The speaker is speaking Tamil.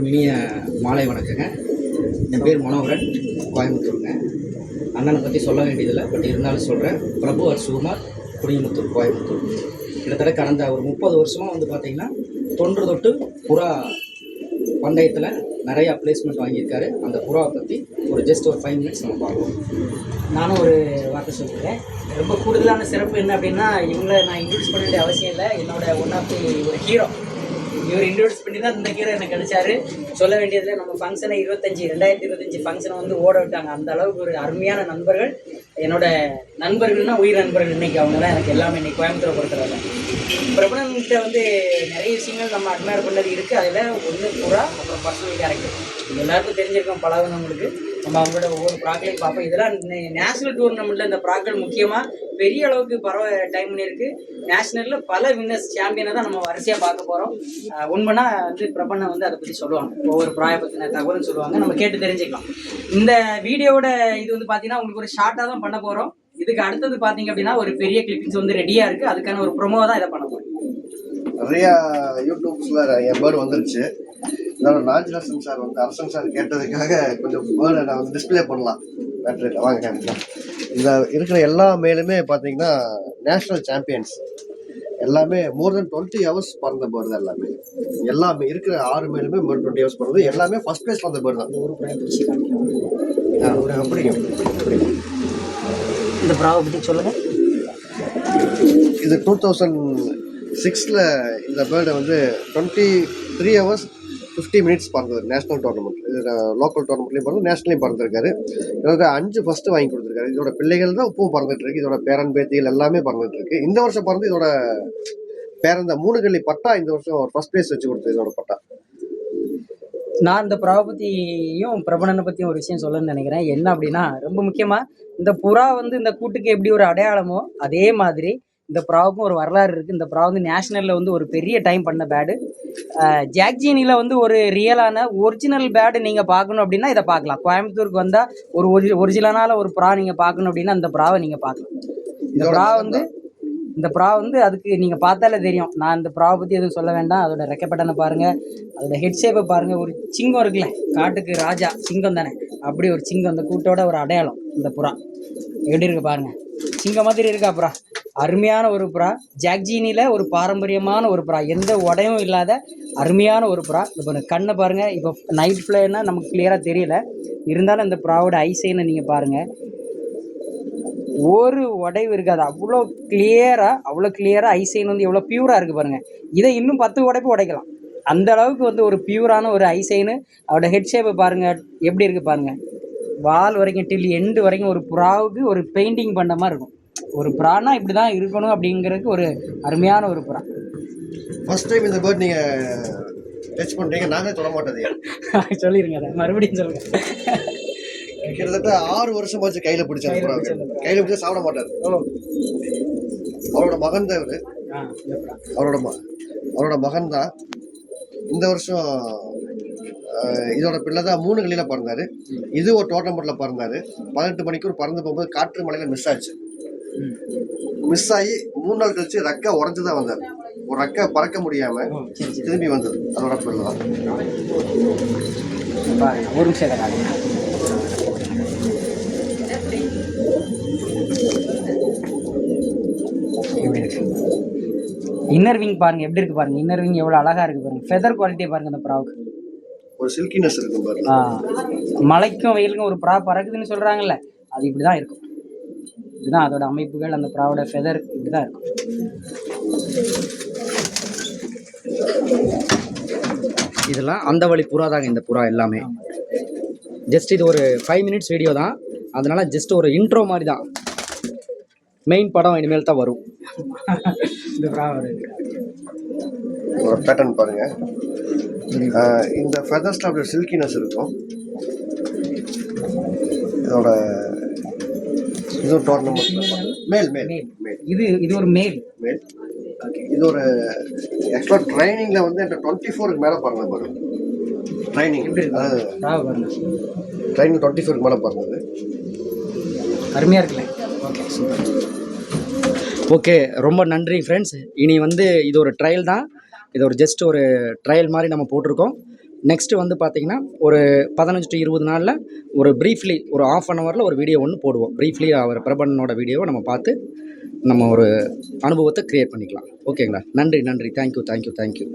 இனிய மாலை வணக்கங்க. என் பேர் மனோகரன், கோயம்புத்தூருங்க. அண்ணனை பற்றி சொல்ல வேண்டியதில்லை, பட் இருந்தாலும் சொல்கிறேன். பிரபு சுகுமார், குடிமுத்தூர், கோயம்புத்தூர். கிட்டத்தட்ட கடந்த ஒரு 30 வருஷமாக வந்து பார்த்திங்கன்னா தொன்று தொட்டு புறா பந்தயத்தில் நிறையா பிளேஸ்மெண்ட் வாங்கியிருக்காரு. அந்த புறாவை பற்றி ஜஸ்ட் ஒரு 5 மினிட்ஸ் நம்ம பார்க்கலாம். நானும் ஒரு வார்த்தை சொல்கிறேன். ரொம்ப கூடுதலான சிறப்பு என்ன அப்படின்னா, இவங்களை நான் இன்ட்ரடியூஸ் பண்ண வேண்டிய அவசியம் இல்லை. என்னோட ஒன் ஆஃப் தி ஒரு ஹீரோ இவர் இன்ட்ரடியூஸ் பண்ணி தான் இந்த ஹீரோ எனக்கு கிடைச்சாரு. சொல்ல வேண்டியதில் நம்ம ஃபங்க்ஷனை 2025 ஃபங்க்ஷனை வந்து ஓட விட்டாங்க. அந்த அளவுக்கு ஒரு அருமையான நண்பர்கள், என்னோட நண்பர்கள்னால் உயிர் நண்பர்கள். இன்றைக்கி அவங்க தான் எனக்கு எல்லாமே. இன்றைக்கி கோயம்புத்தூரை பொறுத்தவரை பிரபலன்கிட்ட வந்து நிறைய விஷயங்கள் நம்ம அட்மையர் பண்ணது இருக்குது. அதில் ஒன்று புறா, அப்புறம் பர்சனல் கேரக்டர். இது எல்லாருக்கும் தெரிஞ்சிருக்கோம், பழகுனவங்களுக்கு. நம்ம அவங்களோட ஒவ்வொரு ப்ராக்களையும் பார்ப்போம். இதெல்லாம் நேஷனல் டூர்னமெண்ட்டில் இந்த ப்ராக்கள் முக்கியமாக பெரிய அளவுக்கு பரவ டைம் பண்ணியிருக்கு. நேஷனலில் பல வின்னர்ஸ் சாம்பியனை தான் நம்ம வரிசையாக பார்க்க போகிறோம். உண்மைனா வந்து பிரபண்ணை வந்து அதை பற்றி சொல்லுவாங்க, ஒவ்வொரு ப்ராயை பற்றின தகவல்னு சொல்லுவாங்க, நம்ம கேட்டு தெரிஞ்சுக்கலாம். இந்த வீடியோவோட இது வந்து பார்த்தீங்கன்னா உங்களுக்கு ஒரு ஷார்ட்டாக தான் பண்ண போகிறோம். இதுக்கு அடுத்தது பார்த்தீங்க அப்படின்னா ஒரு பெரிய கிளிப்பிங்ஸ் வந்து ரெடியாக இருக்குது. அதுக்கான ஒரு ப்ரொமோ தான் இதை பண்ண போகிறோம். நிறையா யூடியூப்ஸில் என் பேர்டு வந்துருச்சு. இதோட நாஜரசன் சார் வந்து அரசன் சார் கேட்டதுக்காக கொஞ்சம் பேர்டை நான் வந்து டிஸ்பிளே பண்ணலாம். பேட்டரியில் வாங்க காமிக்கலாம். இந்த இருக்கிற எல்லா மேலுமே பார்த்தீங்கன்னா நேஷ்னல் சாம்பியன்ஸ் எல்லாமே மோர் தென் 20 ஹவர்ஸ் பறந்த பேர்டு தான். எல்லாமே இருக்கிற 6 மேலுமே மோர் 20 ஹவர்ஸ் பறந்து எல்லாமே ஃபர்ஸ்ட் பிளேஸ் வந்த பேர்டு தான். அப்படிங்க. இந்த ப்ராவை பற்றி சொல்லுங்கள். இது 2006 இந்த பேர்டை வந்து 23 ஹவர்ஸ் 50 மினிட்ஸ் பறந்தது. நேஷனல் டோர்னமெண்ட், இது லோக்கல் டோர்னமெண்ட்லேயும் பறந்து நேஷனலையும் பறந்துருக்காரு. இதோட 5 ஃபஸ்ட்டு வாங்கி கொடுத்துருக்காரு. இதோட பிள்ளைகள் தான் இப்பவும் பறந்துட்டு இருக்கு. இதோட பேரன் பேத்திகள் எல்லாமே பறந்துட்டு இருக்கு. இந்த வருஷம் பறந்து இதோட பேரன் 3 கல்லி பட்டா இந்த வருஷம் ஃபர்ஸ்ட் பிளேஸ் வச்சு கொடுத்தது இதோட பட்டா. நான் இந்த புறாவை பற்றியும் பிரபலனை பற்றியும் ஒரு விஷயம் சொல்லணும்னு நினைக்கிறேன். என்ன அப்படின்னா, ரொம்ப முக்கியமாக இந்த புறா வந்து இந்த கூட்டுக்கு எப்படி ஒரு அடையாளமோ அதே மாதிரி இந்த ப்ராவுக்கும் ஒரு வரலாறு இருக்குது. இந்த ப்ரா வந்து நேஷ்னலில் வந்து ஒரு பெரிய டைம் பண்ண பேடு. ஜாக்ஜீனியில் வந்து ஒரு ரியலான ஒரிஜினல் பேடு நீங்கள் பார்க்கணும் அப்படின்னா இதை பார்க்கலாம். கோயம்புத்தூருக்கு வந்தால் ஒரு ஒரிஜினலான ஒரு ப்ரா நீங்கள் பார்க்கணும் அப்படின்னா இந்த ப்ராவை நீங்கள் பார்க்கலாம். இந்த ப்ரா வந்து அதுக்கு நீங்கள் பார்த்தாலே தெரியும். நான் இந்த ப்ராவை பற்றி எதுவும் சொல்ல வேண்டாம். அதோட ரெக்கப்பட்டனை பாருங்கள், அதோட ஹெட் ஷேப்பை பாருங்கள். ஒரு சிங்கம் இருக்குல்ல, காட்டுக்கு ராஜா சிங்கம் தானே, அப்படி ஒரு சிங்கம் அந்த கூட்டோட ஒரு அடையாளம். இந்த புறா எப்படி இருக்கு பாருங்கள், சிங்கம் மாதிரி இருக்கா புறா. அருமையான ஒரு புறா. ஜாக்ஜீனியில் ஒரு பாரம்பரியமான ஒரு புறா, எந்த உடையும் இல்லாத அருமையான ஒரு புறா. இப்போ கண்ணை பாருங்கள். இப்போ நைட் ஃப்ளேன்னா நமக்கு கிளியராக தெரியல, இருந்தாலும் இந்த புறாவோட ஐசைனை நீங்கள் பாருங்கள். ஒரு உடைவு இருக்காது, அவ்வளோ கிளியராக ஐசைன் வந்து எவ்வளோ பியூராக இருக்குது பாருங்கள். இதை இன்னும் 10 உடைப்பு உடைக்கலாம், அந்த அளவுக்கு வந்து ஒரு பியூரான ஒரு ஐசைனு. அவரோட ஹெட் ஷேப்பை பாருங்கள் எப்படி இருக்குது பாருங்கள். வால் வரைக்கும் டில் எண்டு வரைக்கும் ஒரு புறாவுக்கு ஒரு பெயிண்டிங் பண்ண மாதிரி இருக்கும். ஒரு புறானா இப்படி தான் இருக்கணும் அப்படிங்கிறதுக்கு ஒரு அருமையான ஒரு புறா. ஃபர்ஸ்ட் டைம் இந்த பேர்ட் நீங்கள் டச் பண்ணுறீங்க, நானே சொல்ல மாட்டேது. சொல்லிடுங்க, அதை மறுபடியும் சொல்லுங்கள். கிட்டத்தட்ட 6 வருஷமாச்சு கையில் பிடிச்சாரு. கையில் பிடிச்சா சாப்பிட மாட்டார். அவரோட மகன் தான் இவர். அவரோட மகன் தான் இந்த வருஷம் இதோட பிள்ளை தான் 3 கல்லியில் பறந்தார். இது ஒரு டோர்னமெண்ட்டில் பறந்தார். 18 மணிக்கு பறந்து போகும்போது காற்று மலையில் மிஸ் ஆச்சு. மிஸ் ஆகி 3 நாள் கழிச்சு ரெக்கை உடஞ்சி தான் வந்தார். ஒரு ரெக்கை பறக்க முடியாமல் திரும்பி வந்தது. அதோட பிள்ளை தான். ஒரு நிமிஷம். இன்னர் விங் பாருங்க எப்படி இருக்கு பாருங்க. இன்னர் விங் எவ்வளவு அழகா இருக்கு பாருங்க. ஃபெதர் குவாலிட்டியை பாருங்க. அந்த ப்ராவுக்கு ஒரு சில்கினஸ் இருக்கு பாருங்க. மழைக்கும் வெயிலுக்கும் ஒரு ப்ரா பறக்குதுன்னு சொல்றாங்கல்ல, அது இப்படிதான் இருக்கும். இதுதான் அதோட அமைப்புகள். அந்த ப்ராவோட ஃபெதர் இப்படிதான் இருக்கும். இதெல்லாம் அந்த வழி புறா தாங்க. இந்த புறா எல்லாமே ஜஸ்ட் இது ஒரு 5 மினிட்ஸ் வீடியோ தான், அதனால ஜஸ்ட் ஒரு இன்ட்ரோ மாதிரி தான். மெயின் படம் இனிமேல் தான் வரும். இந்த ப்ரா ஒரு பேட்டர்ன் பாருங்க. இந்த ஃபெதர்ஸ்ல அப்படி சில்கினஸ் இருக்கும். இதோட இது டோர்னமெண்ட் மேல் இது ஒரு மேல். இது ஒரு ஆக்சுவலாக ட்ரைனிங்கில் வந்து என்கிட்ட 24க்கு மேலே பறந்தது பாருங்க. ட்ரைனிங் 24க்கு மேலே பறந்தது. அருமையாக இருக்குல்ல. ஓகே, ரொம்ப நன்றி ஃப்ரெண்ட்ஸ். இனி வந்து இது ஒரு ட்ரையல் தான். இது ஒரு ஜஸ்ட் ஒரு ட்ரையல் மாதிரி நம்ம போட்டிருக்கோம். நெக்ஸ்ட்டு வந்து பார்த்திங்கன்னா ஒரு 15 to 20 நாளில் ஒரு ப்ரீஃப்லி ஒரு ½ அன் ஹவரில் ஒரு வீடியோ ஒன்று போடுவோம். ப்ரீஃப்லி அவர் பிரபன்னோட வீடியோவை நம்ம பார்த்து நம்ம ஒரு அனுபவத்தை க்ரியேட் பண்ணிக்கலாம். ஓகேங்களா? நன்றி. தேங்க்யூ.